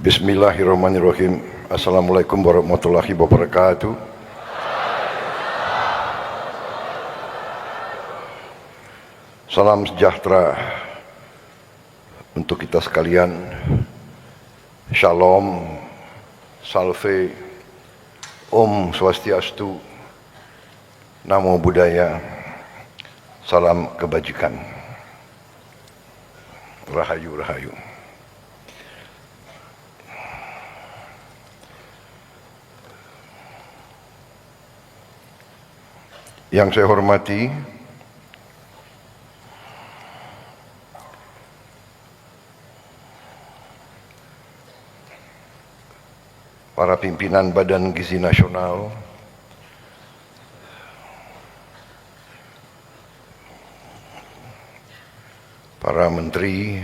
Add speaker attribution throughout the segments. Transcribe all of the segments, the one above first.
Speaker 1: Bismillahirrahmanirrahim. Assalamualaikum warahmatullahi wabarakatuh. Salam sejahtera untuk kita sekalian. Shalom, salve, Om Swastiastu, Namo Buddhaya, salam kebajikan. Rahayu, rahayu. Yang saya hormati para pimpinan Badan Gizi Nasional, para menteri,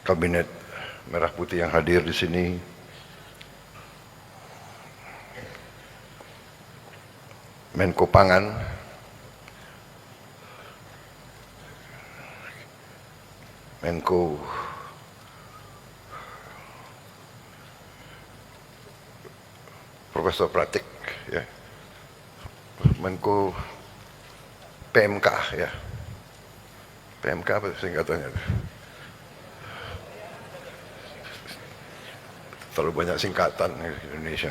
Speaker 1: kabinet merah putih yang hadir di sini, Menko Pangan, Menko Profesor Pratik, ya, Menko PMK, ya, PMK apa singkatannya? Terlalu banyak singkatan di Indonesia.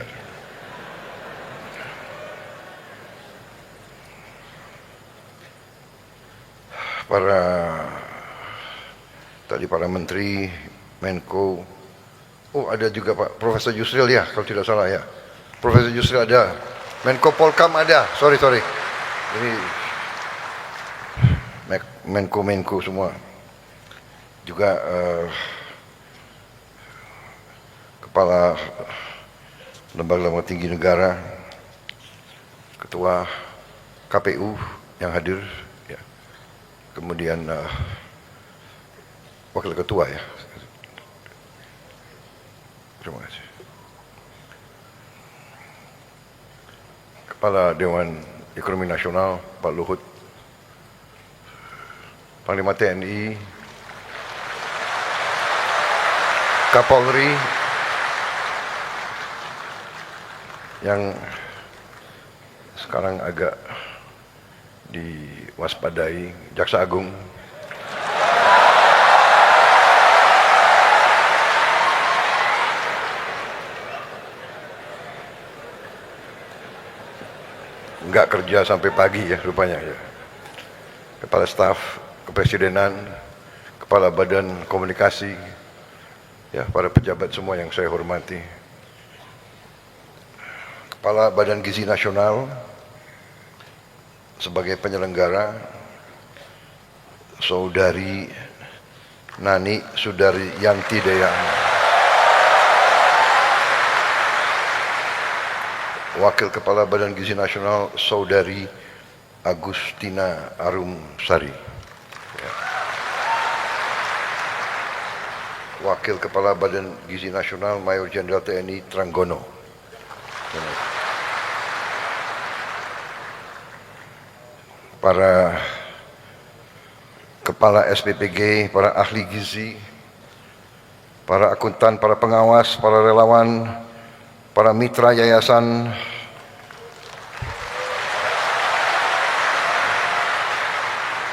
Speaker 1: Para menteri, Menko, oh ada juga Pak Profesor Yusril, ya, kalau tidak salah, ya, Profesor Yusril ada, Menko Polkam ada, sorry, ini Menko semua, juga Kepala Lembaga Tinggi Negara, Ketua KPU yang hadir, ya, kemudian Wakil Ketua, ya, terima kasih, Kepala Dewan Ekonomi Nasional Pak Luhut, Panglima TNI, Kapolri yang sekarang agak diwaspadai, Jaksa Agung, nggak kerja sampai pagi, ya, rupanya, ya, Kepala Staf Kepresidenan, Kepala Badan Komunikasi, ya, para pejabat semua yang saya hormati, Kepala Badan Gizi Nasional sebagai penyelenggara, Saudari Nani Sudari Yanti Deyang, Wakil Kepala Badan Gizi Nasional Saudari Agustina Arum Sari, ya, Wakil Kepala Badan Gizi Nasional Mayor Jenderal TNI Tranggono, para Kepala SPPG, para ahli gizi, para akuntan, para pengawas, para relawan, para mitra yayasan,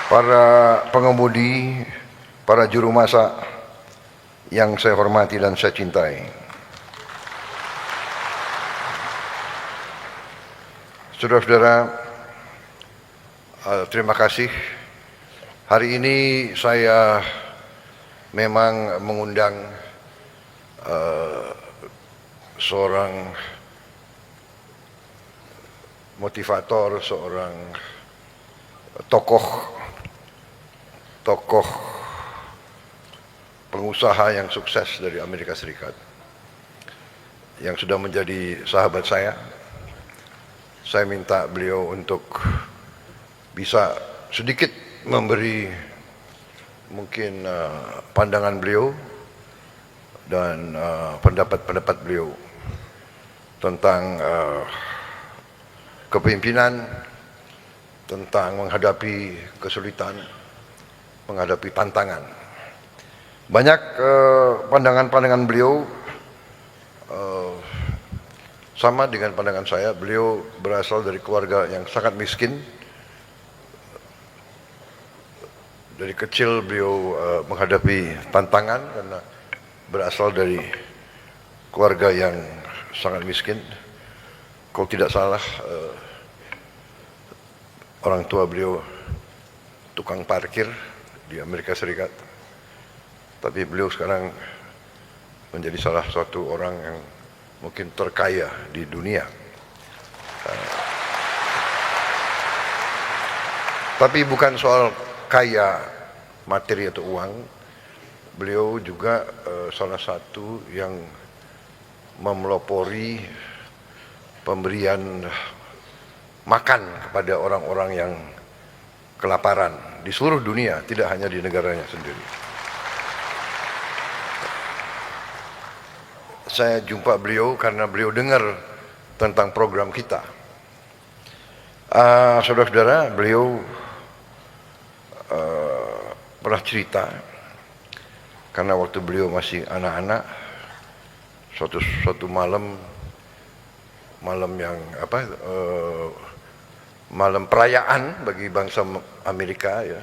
Speaker 1: para pengemudi, para juru masak yang saya hormati dan saya cintai. Saudara-saudara, terima kasih. Hari ini saya memang mengundang seorang motivator, seorang tokoh pengusaha yang sukses dari Amerika Serikat, yang sudah menjadi sahabat saya. Saya minta beliau untuk bisa sedikit memberi mungkin pandangan beliau dan pendapat-pendapat beliau tentang kepemimpinan, tentang menghadapi kesulitan, menghadapi tantangan. Banyak pandangan-pandangan beliau sama dengan pandangan saya. Beliau berasal dari keluarga yang sangat miskin. Dari kecil beliau menghadapi tantangan karena berasal dari keluarga yang sangat miskin. Kalau tidak salah, orang tua beliau tukang parkir di Amerika Serikat. Tapi beliau sekarang menjadi salah satu orang yang mungkin terkaya di dunia. Tapi bukan soal kaya materi atau uang. Beliau juga salah satu yang memelopori pemberian makan kepada orang-orang yang kelaparan di seluruh dunia, tidak hanya di negaranya sendiri. Saya jumpa beliau karena beliau dengar tentang program kita. Saudara-saudara, beliau pernah cerita karena waktu beliau masih anak-anak, suatu malam yang malam perayaan bagi bangsa Amerika, ya,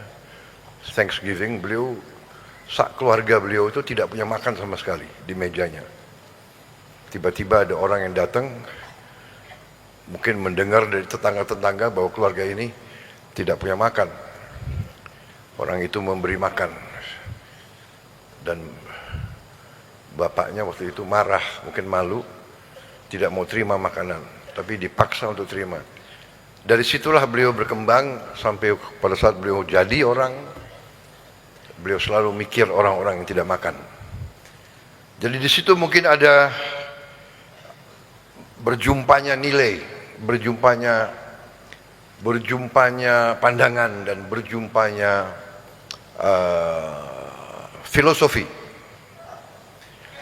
Speaker 1: Thanksgiving, beliau keluarga beliau itu tidak punya makan sama sekali di mejanya. Tiba-tiba ada orang yang datang, mungkin mendengar dari tetangga-tetangga bahwa keluarga ini tidak punya makan. Orang itu memberi makan, dan bapaknya waktu itu marah, mungkin malu, tidak mau terima makanan, tapi dipaksa untuk terima. Dari situlah beliau berkembang sampai pada saat beliau jadi orang, beliau selalu mikir orang-orang yang tidak makan. Jadi di situ mungkin ada berjumpanya nilai, berjumpanya pandangan, dan berjumpanya filosofi.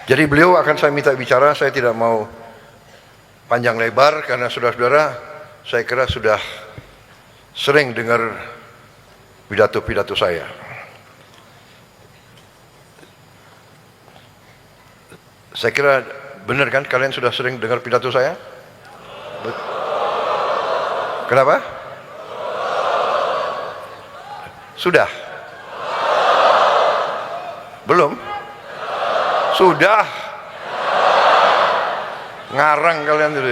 Speaker 1: Jadi beliau akan saya minta bicara, saya tidak mau panjang lebar karena saudara-saudara saya kira sudah sering dengar pidato-pidato saya. Saya kira benar kan, kalian sudah sering dengar pidato saya? Kenapa? Sudah? Belum? Sudah? Ngarang kalian dulu.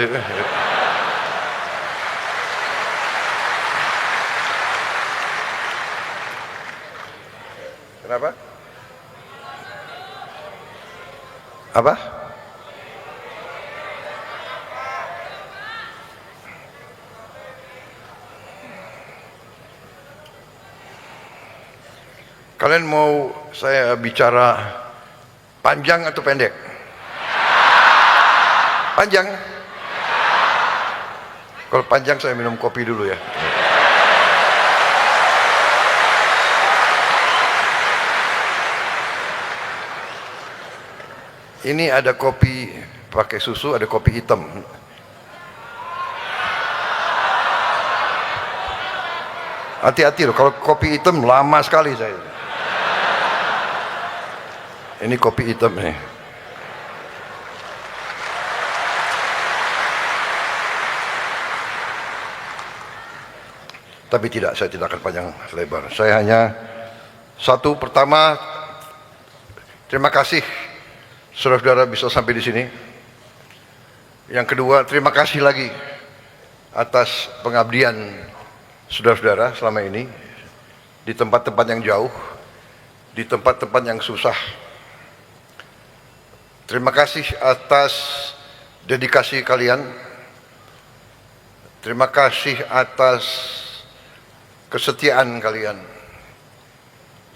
Speaker 1: Kenapa? Apa? Kalian mau saya bicara panjang atau pendek? Panjang? Kalau panjang saya minum kopi dulu ya. Ini ada kopi pakai susu, ada kopi hitam. Hati-hati loh, kalau kopi hitam lama sekali saya. Ini kopi hitam nih. Tapi tidak, saya tidak akan panjang lebar. Saya hanya satu, pertama, terima kasih saudara-saudara bisa sampai di sini. Yang kedua, terima kasih lagi atas pengabdian saudara-saudara selama ini di tempat-tempat yang jauh, di tempat-tempat yang susah. Terima kasih atas dedikasi kalian. Terima kasih atas kesetiaan kalian.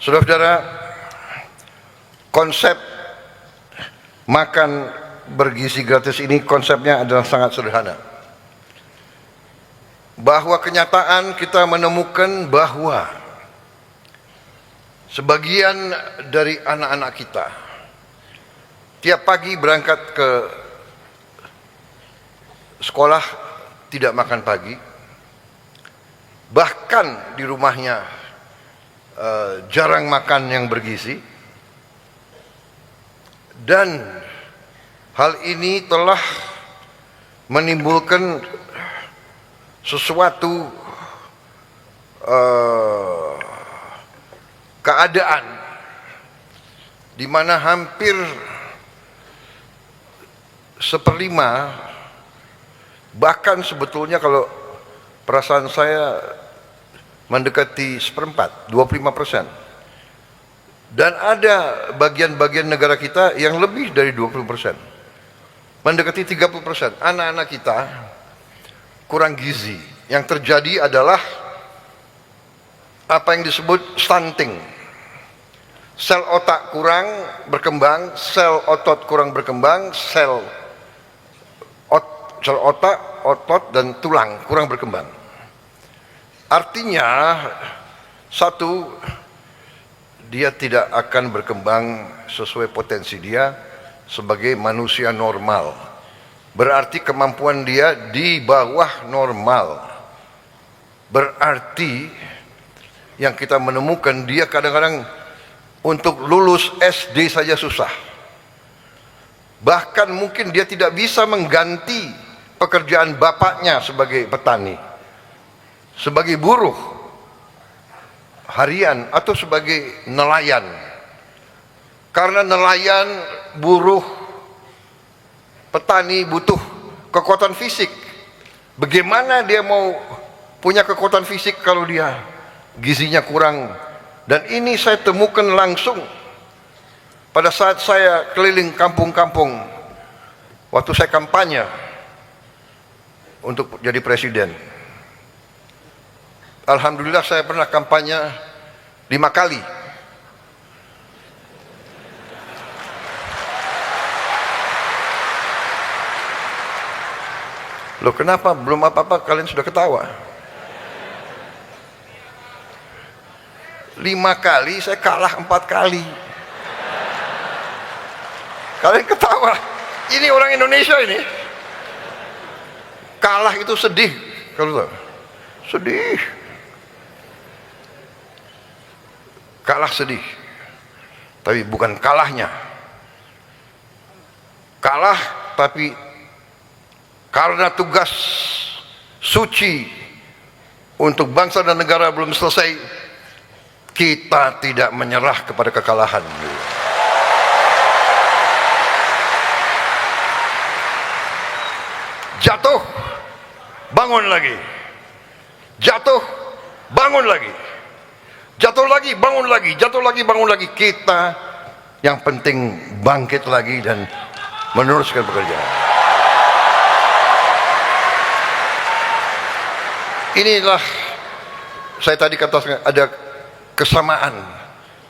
Speaker 1: Saudara-saudara, konsep makan bergizi gratis ini konsepnya adalah sangat sederhana. Bahwa kenyataan kita menemukan bahwa sebagian dari anak-anak kita tiap pagi berangkat ke sekolah tidak makan pagi, bahkan di rumahnya jarang makan yang bergizi, Dan hal ini telah menimbulkan sesuatu keadaan di mana hampir 1/5, bahkan sebetulnya kalau perasaan saya mendekati 1/4, 25%. Dan ada bagian-bagian negara kita yang lebih dari 20%, mendekati 30%. Anak-anak kita kurang gizi. Yang terjadi adalah apa yang disebut stunting. Sel otak kurang berkembang, sel otot kurang berkembang, sel otak, otot, dan tulang kurang berkembang. Artinya, satu, dia tidak akan berkembang sesuai potensi dia sebagai manusia normal. Berarti kemampuan dia di bawah normal. Berarti yang kita menemukan dia kadang-kadang untuk lulus SD saja susah. Bahkan mungkin dia tidak bisa mengganti pekerjaan bapaknya sebagai petani, sebagai buruh harian, atau sebagai nelayan. Karena nelayan, buruh, petani butuh kekuatan fisik. Bagaimana dia mau punya kekuatan fisik kalau dia gizinya kurang? Dan ini saya temukan langsung pada saat saya keliling kampung-kampung waktu saya kampanye untuk jadi presiden. Alhamdulillah saya pernah kampanye 5 kali. Loh, kenapa belum apa-apa kalian sudah ketawa? 5 kali, saya kalah 4 kali. Kalian ketawa. Ini orang Indonesia ini. Kalah itu sedih, kalau tahu. Sedih. Kalah sedih. Tapi bukan kalahnya. Kalah tapi karena tugas suci untuk bangsa dan negara belum selesai, kita tidak menyerah kepada kekalahan. Jatuh, bangun lagi. Jatuh, bangun lagi. Jatuh lagi, bangun lagi. Jatuh lagi, bangun lagi. Kita yang penting bangkit lagi dan meneruskan pekerjaan. Inilah saya tadi katakan ada kesamaan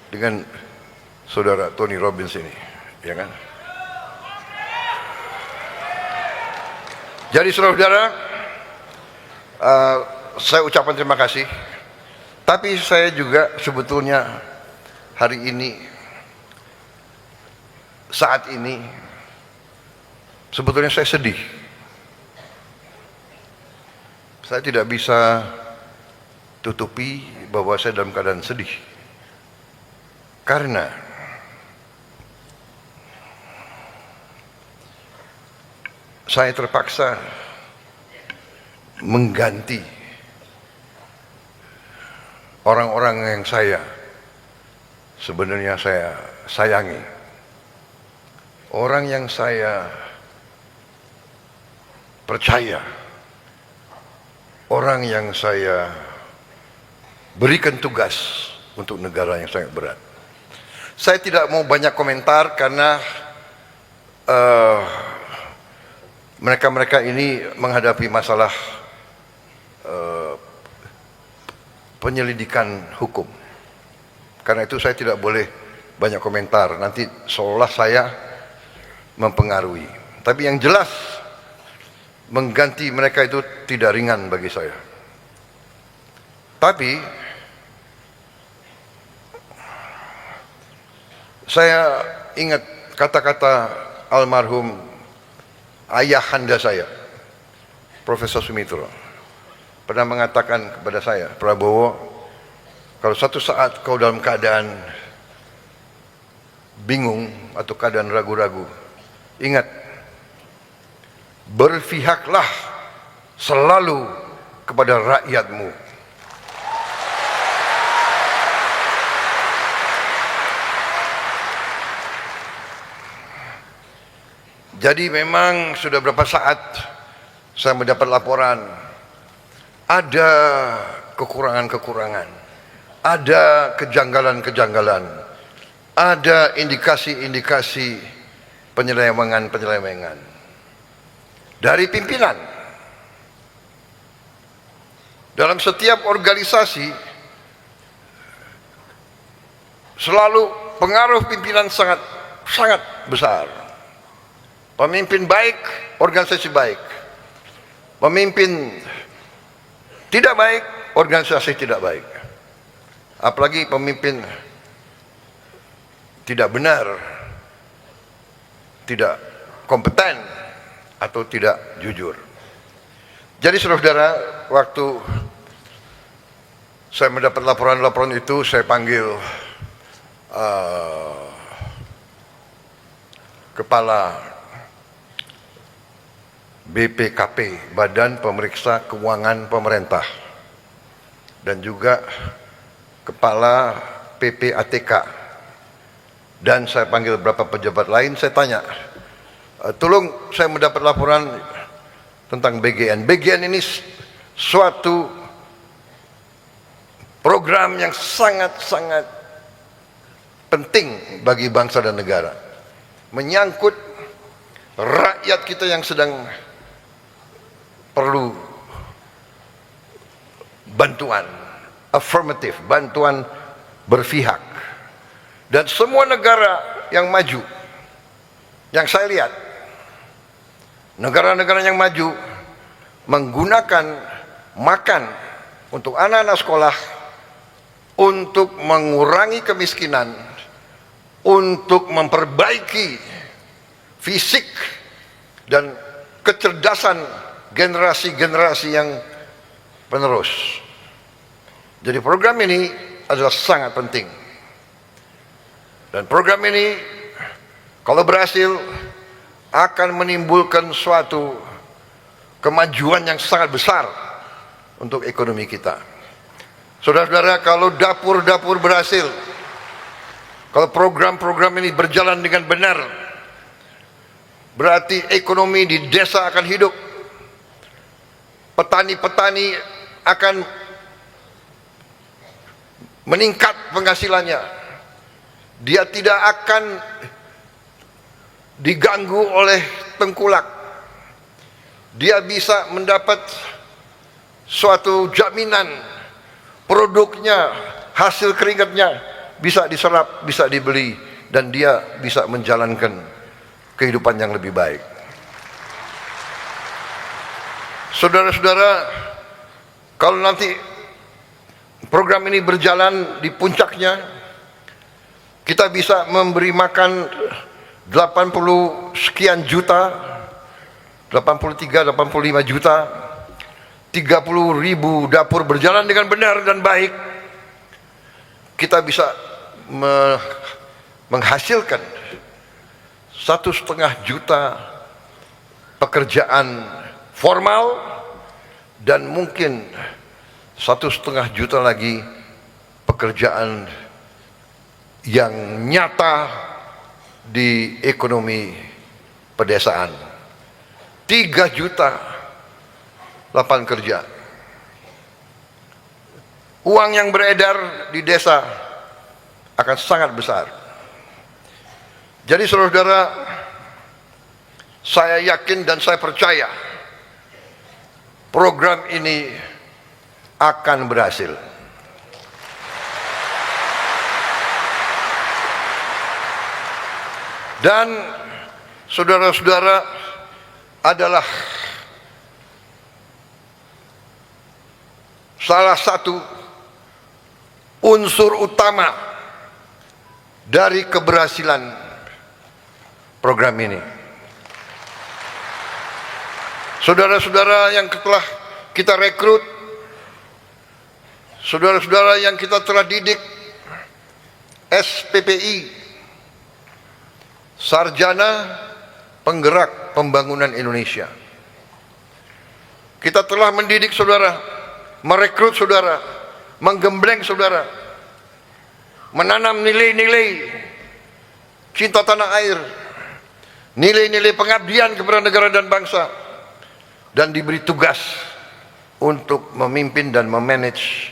Speaker 1: dengan saudara Tony Robbins ini, ya kan? Jadi saudara-saudara, saya ucapkan terima kasih. Tapi saya juga sebetulnya hari ini, saat ini, sebetulnya saya sedih. Saya tidak bisa tutupi bahwa saya dalam keadaan sedih. Karena saya terpaksa mengganti orang-orang yang sebenarnya saya sayangi. Orang yang saya percaya. Orang yang saya berikan tugas untuk negara yang sangat berat. Saya tidak mau banyak komentar karena mereka-mereka ini menghadapi masalah penyelidikan hukum. Karena itu saya tidak boleh banyak komentar. Nanti seolah saya mempengaruhi. Tapi yang jelas, mengganti mereka itu tidak ringan bagi saya. Tapi saya ingat kata-kata almarhum ayahanda saya, Profesor Sumitro, pernah mengatakan kepada saya, Prabowo, kalau satu saat kau dalam keadaan bingung atau keadaan ragu-ragu, ingat, berpihaklah selalu kepada rakyatmu. Jadi memang sudah berapa saat saya mendapat laporan ada kekurangan-kekurangan, ada kejanggalan-kejanggalan, ada indikasi-indikasi penyelewengan-penyelewengan dari pimpinan. Dalam setiap organisasi selalu pengaruh pimpinan sangat besar. Pemimpin baik, organisasi baik. Pemimpin tidak baik, organisasi tidak baik. Apalagi pemimpin tidak benar, tidak kompeten, atau tidak jujur. Jadi saudara-saudara, waktu saya mendapat laporan-laporan itu, saya panggil kepala BPKP, Badan Pemeriksa Keuangan Pemerintah, dan juga kepala PPATK, dan saya panggil beberapa pejabat lain. Saya tanya, tolong, saya mendapat laporan tentang BGN. BGN ini suatu program yang sangat-sangat penting bagi bangsa dan negara, menyangkut rakyat kita yang sedang perlu bantuan afirmatif, bantuan berpihak. Dan semua negara yang maju, yang saya lihat, negara-negara yang maju menggunakan makan untuk anak-anak sekolah, untuk mengurangi kemiskinan, untuk memperbaiki fisik dan kecerdasan generasi-generasi yang penerus. Jadi program ini adalah sangat penting. Dan program ini kalau berhasil akan menimbulkan suatu kemajuan yang sangat besar untuk ekonomi kita. Saudara-saudara, kalau dapur-dapur berhasil, kalau program-program ini berjalan dengan benar, berarti ekonomi di desa akan hidup. Petani-petani akan meningkat penghasilannya. Dia tidak akan diganggu oleh tengkulak. Dia bisa mendapat suatu jaminan produknya, hasil keringatnya bisa diserap, bisa dibeli, dan dia bisa menjalankan kehidupan yang lebih baik. Saudara-saudara, kalau nanti program ini berjalan di puncaknya, kita bisa memberi makan 80 sekian juta, 83, 85 juta, 30.000 dapur berjalan dengan benar dan baik. Kita bisa menghasilkan 1,5 juta pekerjaan formal, dan mungkin 1,5 juta lagi pekerjaan yang nyata di ekonomi pedesaan. 3 juta lapangan kerja. Uang yang beredar di desa akan sangat besar. Jadi saudara-saudara, saya yakin dan saya percaya program ini akan berhasil. Dan saudara-saudara adalah salah satu unsur utama dari keberhasilan program ini. Saudara-saudara yang telah kita rekrut, saudara-saudara yang kita telah didik SPPI, sarjana penggerak pembangunan Indonesia. Kita telah mendidik saudara, merekrut saudara, menggembleng saudara, menanam nilai-nilai cinta tanah air, nilai-nilai pengabdian kepada negara dan bangsa, dan diberi tugas untuk memimpin dan memanage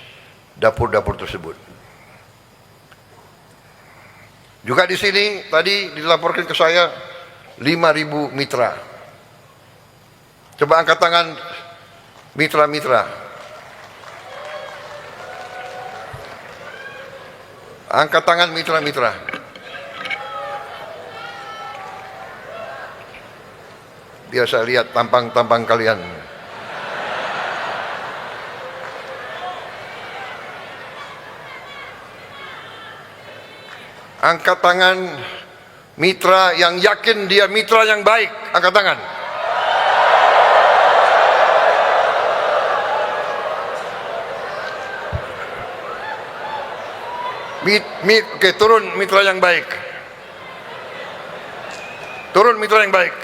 Speaker 1: dapur-dapur tersebut. Juga di sini tadi dilaporkan ke saya 5.000 mitra. Coba angkat tangan mitra-mitra. Angkat tangan mitra-mitra. Biar saya lihat tampang-tampang kalian. Angkat tangan mitra yang yakin dia mitra yang baik. Angkat tangan. Oke, turun mitra yang baik. Turun mitra yang baik.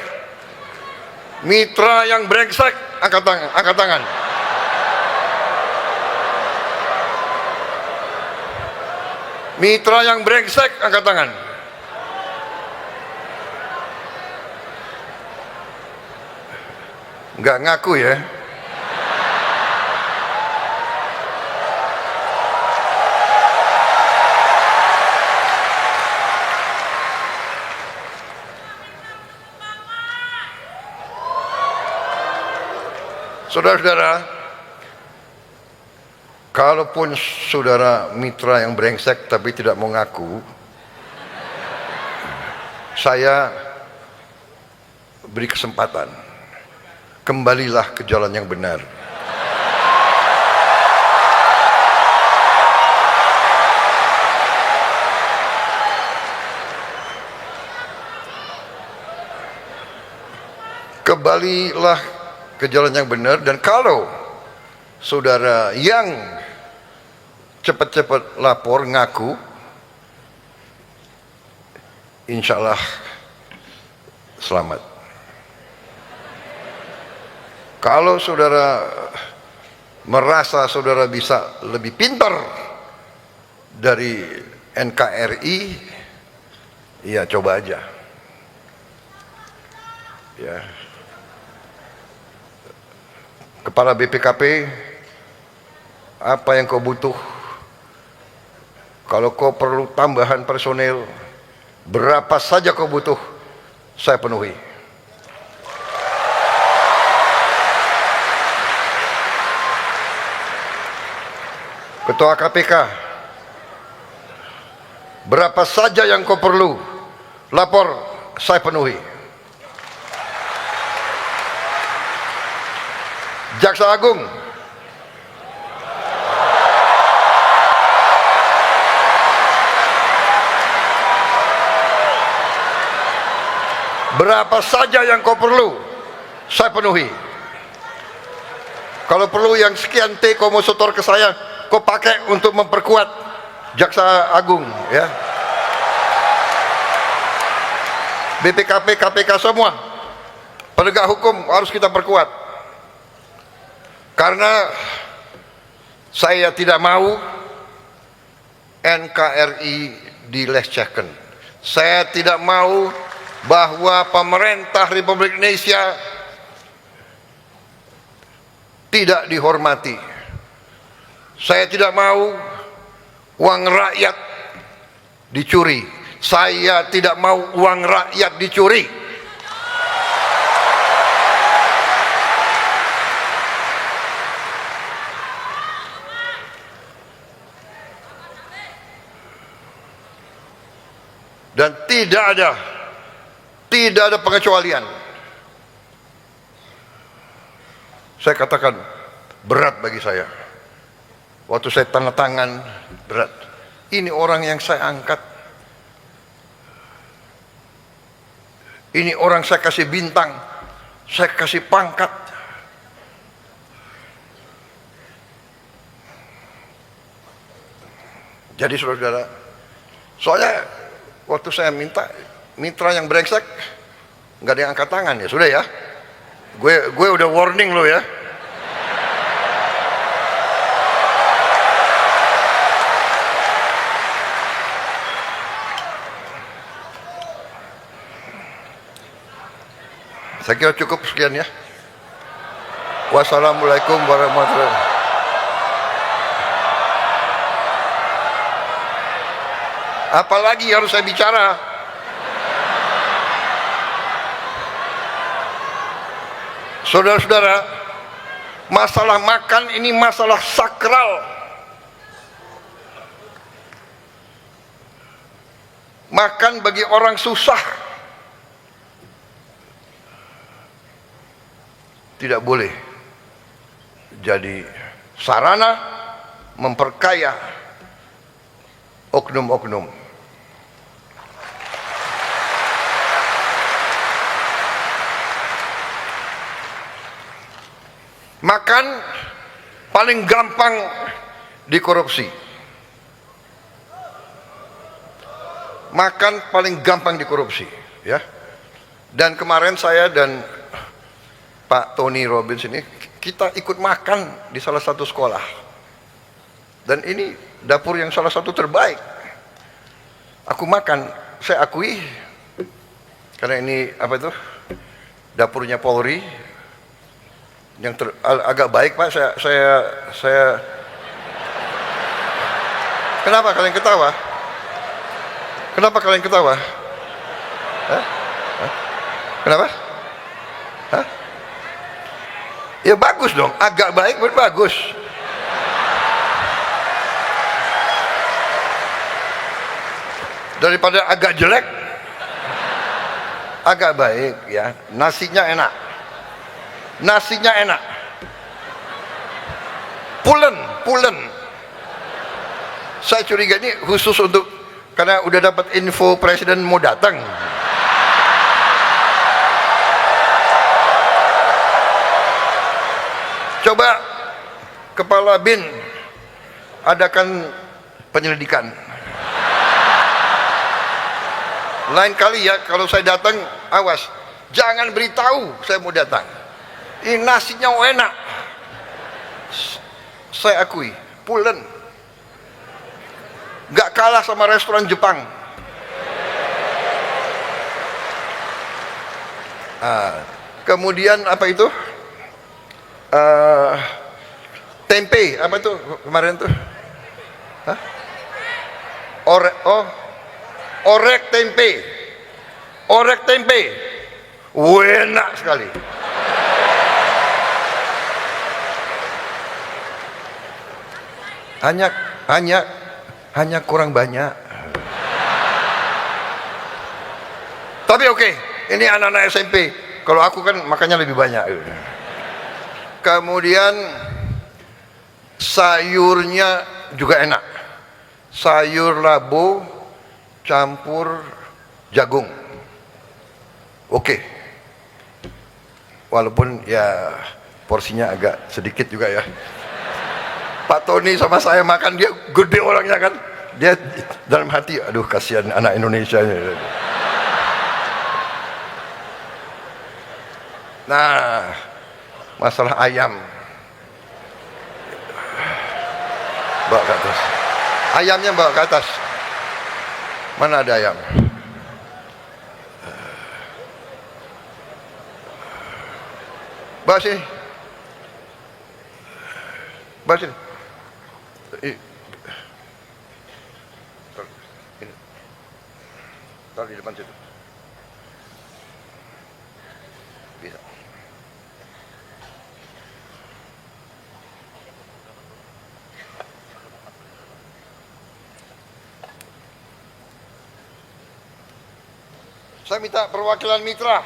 Speaker 1: Mitra yang brengsek, angkat tangan, angkat tangan. Mitra yang brengsek, angkat tangan. Enggak ngaku ya. Saudara-saudara, kalaupun saudara mitra yang brengsek tapi tidak mau ngaku, saya beri kesempatan, kembalilah ke jalan yang benar. Kembalilah ke jalan yang benar, dan kalau saudara yang cepat-cepat lapor ngaku, insya Allah selamat. Kalau saudara merasa saudara bisa lebih pintar dari NKRI, ya coba aja ya. Kepala BPKP, apa yang kau butuh? Kalau kau perlu tambahan personel, berapa saja kau butuh, saya penuhi. Ketua KPK, berapa saja yang kau perlu, lapor, saya penuhi. Jaksa Agung, berapa saja yang kau perlu, saya penuhi. Kalau perlu yang sekian T kau mau setor ke saya, kau pakai untuk memperkuat Jaksa Agung ya. BPKP, KPK semua penegak hukum harus kita perkuat. Karena saya tidak mau NKRI dilecehkan. Saya tidak mau bahwa pemerintah Republik Indonesia tidak dihormati. Saya tidak mau uang rakyat dicuri. Saya tidak mau uang rakyat dicuri. Dan tidak ada pengecualian. Saya katakan berat bagi saya. Waktu saya tanda tangan, berat. Ini orang yang saya angkat. Ini orang saya kasih bintang, saya kasih pangkat. Jadi saudara-saudara, soalnya waktu saya minta, mitra yang brengsek nggak ada yang angkat tangan ya sudah ya. Gue udah warning lo ya. Saya kira cukup sekian ya. Wassalamualaikum warahmatullahi wabarakatuh. Apalagi harus saya bicara? Saudara-saudara, masalah makan ini masalah sakral. Makan bagi orang susah tidak boleh jadi sarana memperkaya oknum-oknum. Makan paling gampang dikorupsi. Makan paling gampang dikorupsi, ya. Dan kemarin saya dan Pak Tony Robbins ini kita ikut makan di salah satu sekolah. Dan ini dapur yang salah satu terbaik. Aku makan, saya akui karena ini apa itu? Dapurnya Polri. Yang agak baik Pak, saya kenapa kalian ketawa? Kenapa kalian ketawa? Hah? Hah? Kenapa? Hah? Ya bagus dong, agak baik bagus. Daripada agak jelek, agak baik ya. Nasinya enak. Nasinya enak, pulen. Saya curiga ini khusus untuk karena udah dapat info presiden mau datang. Coba Kepala BIN adakan penyelidikan. Lain kali ya kalau saya datang, awas, jangan beritahu saya mau datang. Ini nasinya enak, saya akui, pulen, gak kalah sama restoran Jepang. Kemudian apa itu? Tempe, apa itu kemarin tuh? Hah? Orek tempe, enak sekali. Hanya kurang banyak. Tapi oke, ini anak-anak SMP. Kalau aku kan makannya lebih banyak. Kemudian sayurnya juga enak. Sayur labu campur jagung. Oke. Walaupun ya porsinya agak sedikit juga ya. Pak Tony sama saya makan, dia gede orangnya kan, dia dalam hati, aduh kasihan anak Indonesia. Nah, masalah ayam, bawa ke atas, ayamnya bawa ke atas, mana ada ayam? Bawa sini, bawa sini. Taruh di depan situ. Bisa. Saya minta perwakilan mitra.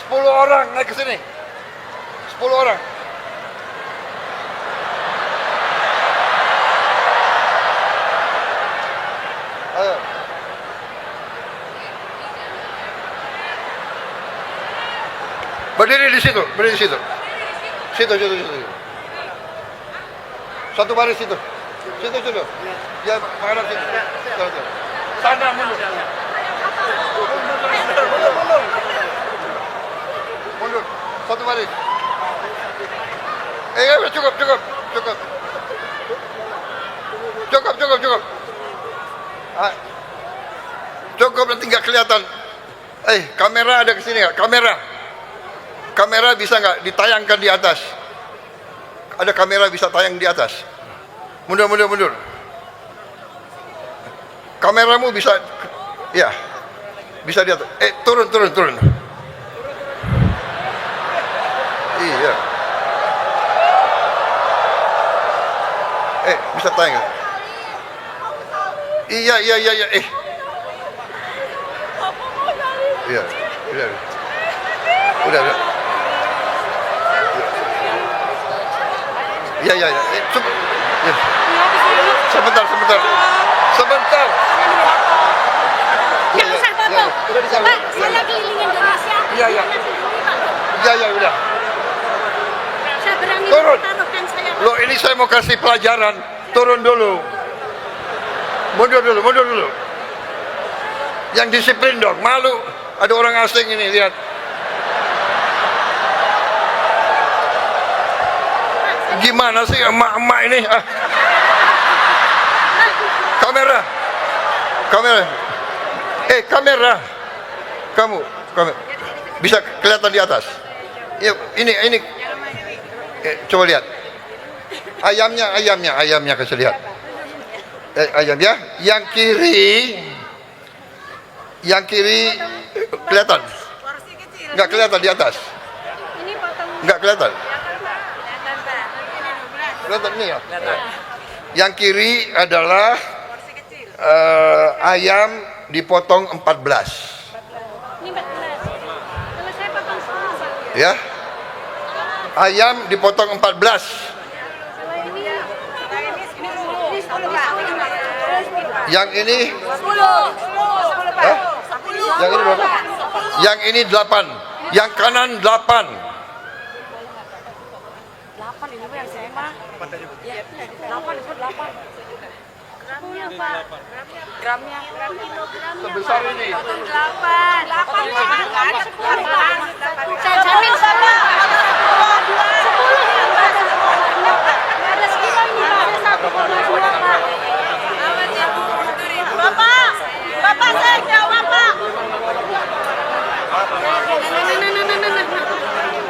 Speaker 1: 10 orang naik ke sini. 10 orang. Ayo. Berdiri di situ, berdiri di situ. Situ. Satu baris situ. Situ. Ya, menghadap situ. Sana mundur. Mundur. Satu baris. Cukup. Cukup nanti nggak kelihatan. Kamera ada ke sini nggak? Kamera bisa nggak ditayangkan di atas? Ada kamera bisa tayang di atas? Mundur. Kameramu bisa, ya, bisa di atas. Turun. Iya. Bisa tayang. Iya. Iya, udah. Iya. Cukup. Ya. Sebentar.
Speaker 2: Nggak usah foto. Pak, saya keliling Indonesia.
Speaker 1: Iya, udah.
Speaker 2: Saya berani
Speaker 1: Turun.
Speaker 2: taruhkan saya.
Speaker 1: Loh, ini saya mau kasih pelajaran. Turun dulu. Mundur dulu. Yang disiplin dong, malu. Ada orang asing ini, lihat. Gimana sih emak-emak ini? Kamera. Kamera. Kamu. Bisa kelihatan di atas. Ya, ini. Coba lihat. Ayamnya kasih lihat. Ayam ya. Yang kiri kelihatan. Enggak kelihatan di atas.
Speaker 2: Ini potong.
Speaker 1: Enggak kelihatan. Kelihatan nih ya. Yang kiri adalah ayam dipotong 14.
Speaker 2: Ini 14. Kalau saya potong semua, Pak.
Speaker 1: Ya. Ayam dipotong 14.
Speaker 2: Kalau ini 10, Pak.
Speaker 1: Yang ini
Speaker 2: 10, Pak.
Speaker 1: Yang ini berapa? Yang ini 8. Yang kanan 8.
Speaker 2: 8 ini yang saya mah. 8 itu 8. Gramnya, Pak. Gramnya.
Speaker 1: Sebesar ini.
Speaker 2: Potong 8. 8, Pak. Saya jamin sama. 10 yang ada sekilo ini, Pak. 1,2, Pak. Bapak saya jawab, Pak.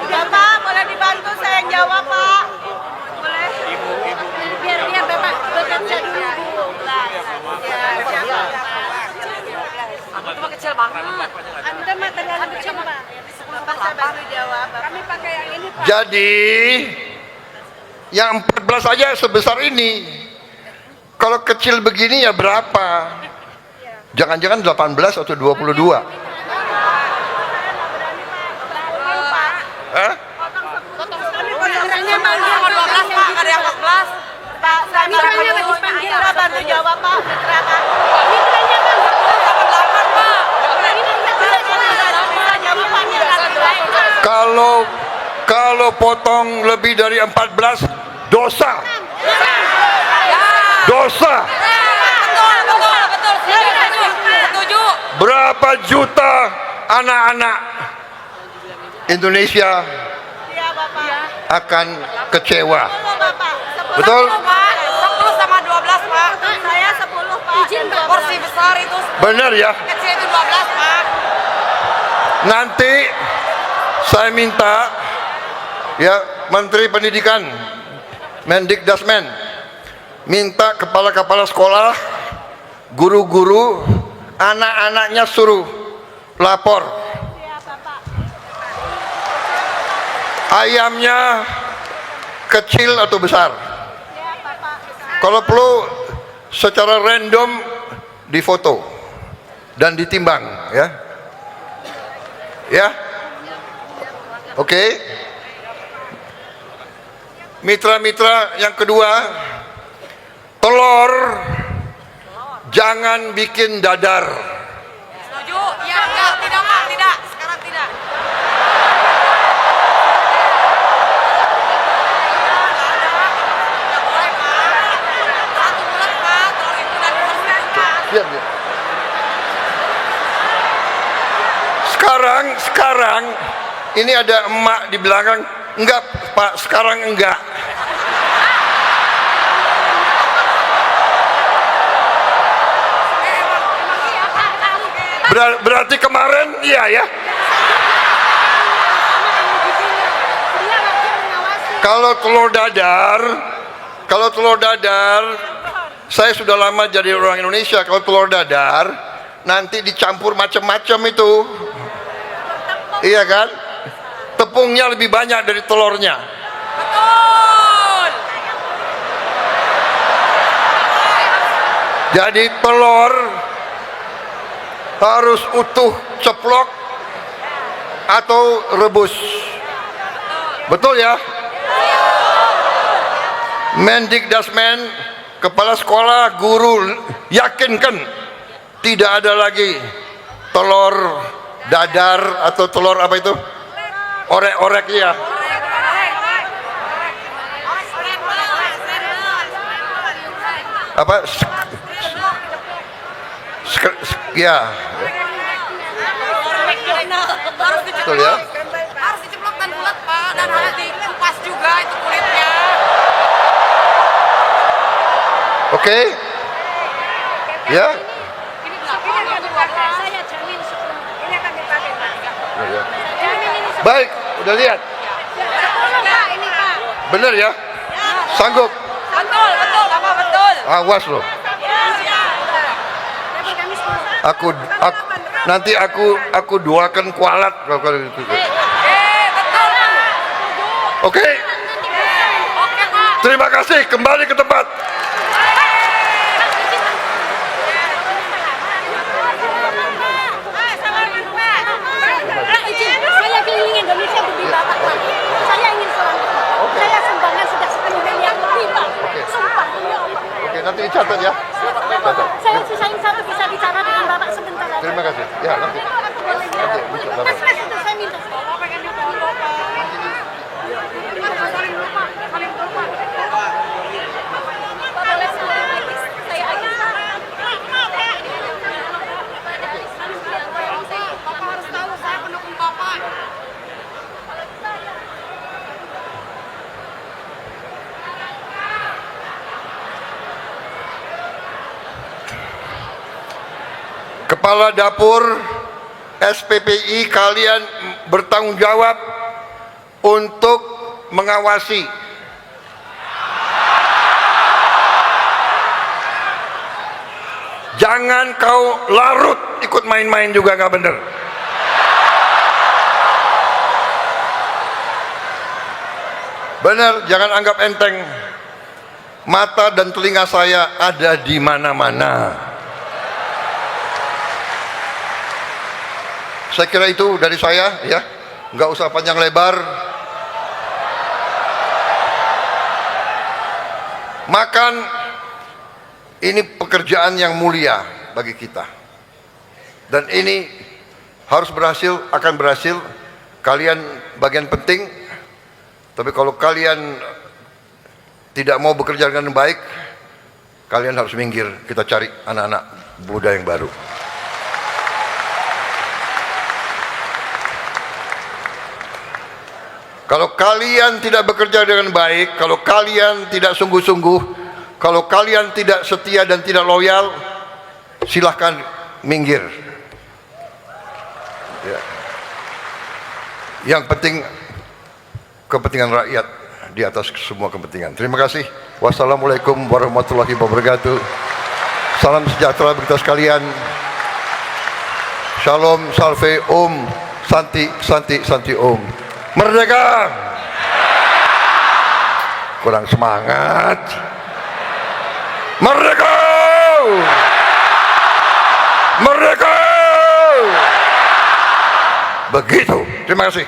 Speaker 2: Bapak, boleh dibantu saya yang jawab, Pak. Boleh. Biar Bapak bekerja dulu. Aku cuma kecil banget. Anda mah terlalu kecil, Pak. Bapak saya bantu jawab. Kami pakai yang ini, Pak.
Speaker 1: Jadi yang 14 aja sebesar ini. Kalau kecil begini ya berapa? Jangan-jangan 18 atau 22. Hah?
Speaker 2: Mitranya manggil 12, Pak. Ada yang 14. Pak, mitranya lagi panggil. Pak, bantu jawab, Pak. Mitra, Pak. Mitranya manggil 8, Pak.
Speaker 1: Kalau potong lebih dari 14 dosa. Dosa.
Speaker 2: Betul. Setuju.
Speaker 1: Berapa juta anak-anak Indonesia akan kecewa. Betul?
Speaker 2: 10 sama 12, Pak. Saya 10, Pak. Porsi besar itu.
Speaker 1: Benar ya?
Speaker 2: Kecil itu 12, Pak.
Speaker 1: Nanti saya minta ya Menteri Pendidikan Mendikdasmen minta kepala-kepala sekolah, guru-guru, anak-anaknya suruh lapor. Ayamnya kecil atau besar. Kalau perlu secara random difoto dan ditimbang ya. Ya. Oke. Mitra-mitra yang kedua, telur jangan bikin dadar.
Speaker 2: Setuju? Ya, tidak, Pak. Tidak. Sekarang tidak.
Speaker 1: Biar. Sekarang ini ada emak di belakang. Enggak Pak, sekarang enggak. Berarti kemarin iya ya. Kalau telur dadar, saya sudah lama jadi orang Indonesia. Kalau telur dadar nanti dicampur macam-macam itu, iya kan? Tepungnya lebih banyak dari telurnya.
Speaker 2: Betul.
Speaker 1: Jadi telur harus utuh, ceplok atau rebus. Betul ya? Mendikdasmen, kepala sekolah, guru, yakinkan tidak ada lagi telur dadar atau telur apa itu? Orek-orek ya. Apa? Ya. Betul ya?
Speaker 2: Harus diceplok dan bulat Pak, dan harus dikupas juga itu kulitnya.
Speaker 1: Oke. Ya.
Speaker 2: Ini saya jamin ini akan dipakai Pak. Jamin ini
Speaker 1: Baik, udah lihat.
Speaker 2: 10 Pak ini Pak.
Speaker 1: Bener ya? Sanggup.
Speaker 2: Betul, Bapak betul.
Speaker 1: Awas loh. Nanti aku doakan kualat kalau gitu.
Speaker 2: Betul.
Speaker 1: Oke.
Speaker 2: Oke Pak.
Speaker 1: Terima kasih. Kembali ke tempat.
Speaker 2: Saya keliling Indonesia demi Bapak Pak. Saya ingin selamat. Saya sumbangan sudah 10 miliar lebih Pak. Sumpah demi Allah.
Speaker 1: Oke, nanti dicatat ya. Catat.
Speaker 2: Saya satu bisa bicara dengan Bapak sebentar aja.
Speaker 1: Terima kasih. Ya, nanti.
Speaker 2: Mas, itu saya minta. Bapak harus tahu saya pendukung Bapak.
Speaker 1: Kepala dapur SPPI, kalian bertanggung jawab untuk mengawasi. Jangan kau larut ikut main-main juga, nggak bener. Bener, jangan anggap enteng. Mata dan telinga saya ada di mana-mana. Saya kira itu dari saya ya, nggak usah panjang lebar. Makan ini pekerjaan yang mulia bagi kita, dan ini harus berhasil, akan berhasil. Kalian bagian penting, tapi kalau kalian tidak mau bekerja dengan baik, kalian harus minggir. Kita cari anak-anak muda yang baru. Kalau kalian tidak bekerja dengan baik, kalau kalian tidak sungguh-sungguh, kalau kalian tidak setia dan tidak loyal, silahkan minggir. Ya. Yang penting kepentingan rakyat di atas semua kepentingan. Terima kasih. Wassalamualaikum warahmatullahi wabarakatuh. Salam sejahtera bagi kita sekalian. Shalom, salve, om, santi, santi, santi, om. Merdeka! Kurang semangat. Merdeka! Merdeka! Begitu. Terima kasih.